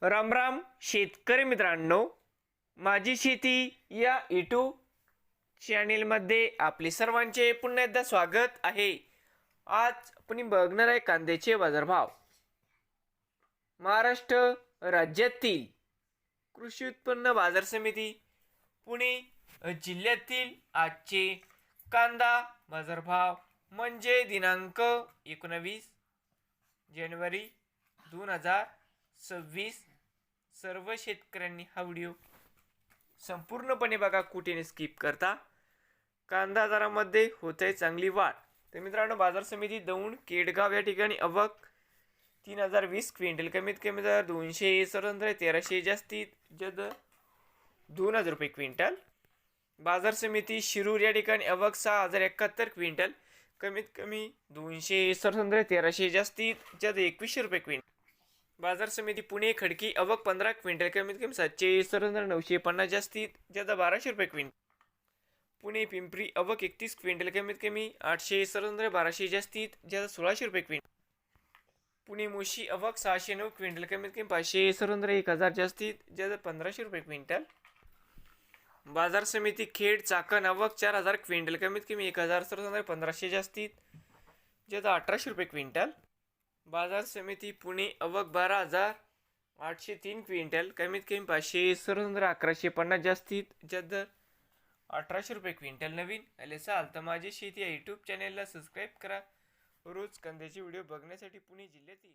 राम राम शेतकरी मित्रांनो, माझी शेती या यूट्यूब चॅनेलमध्ये आपले सर्वांचे पुन्हा एकदा स्वागत आहे. आज आपण बघणार आहे कांद्याचे बाजारभाव. महाराष्ट्र राज्यातील कृषी उत्पन्न बाजार समिती पुणे जिल्ह्यातील आजचे कांदा बाजारभाव म्हणजे दिनांक 19 जानेवारी 2026. सर्व शेतकऱ्यांनी हा व्हिडिओ संपूर्णपणे बघा, कुठे स्किप करता. कांदा दरामध्ये होते चांगली वाढ. तर मित्रांनो, बाजार समिती दौंड केडगाव या ठिकाणी आवक 3020 क्विंटल, कमीत कमी दर 213 जास्तीत जास्त 2000 रुपये क्विंटल. बाजार समिती शिरूर या ठिकाणी आवक 6071 क्विंटल, कमीत कमी 213 जास्तीत जास्त 2100 रुपये क्विंटल. बाजार समिती पुणे खडकी आवक 15 क्विंटल, कमीत कमी 70950 जास्तीत जास्त 1200 रुपये क्विंटल. पुणे पिंपरी आवक 31 क्विंटल, कमीत कमी 812 जास्तीत जास्त 1600 रुपये क्विंटल. पुणे मोशी आवक 609 क्विंटल, कमीत कमी 1000 जास्तीत जास्त 1500 रुपये क्विंटल. बाजार समिती खेड चाकण आवक 4000 क्विंटल, कमीत कमी 1500 जास्तीत जास्त 1800 रुपये क्विंटल. बाजार समिती पुणे आवक 12803 क्विंटल, कमीत कमी 1150 जास्तीत जास्त 1800 रुपये क्विंटल. नवीन आले असाल तर माझी शेती या यूट्यूब चॅनेलला सबस्क्राईब करा. रोज कांद्याचे व्हिडिओ बघण्यासाठी पुणे जिल्ह्यातील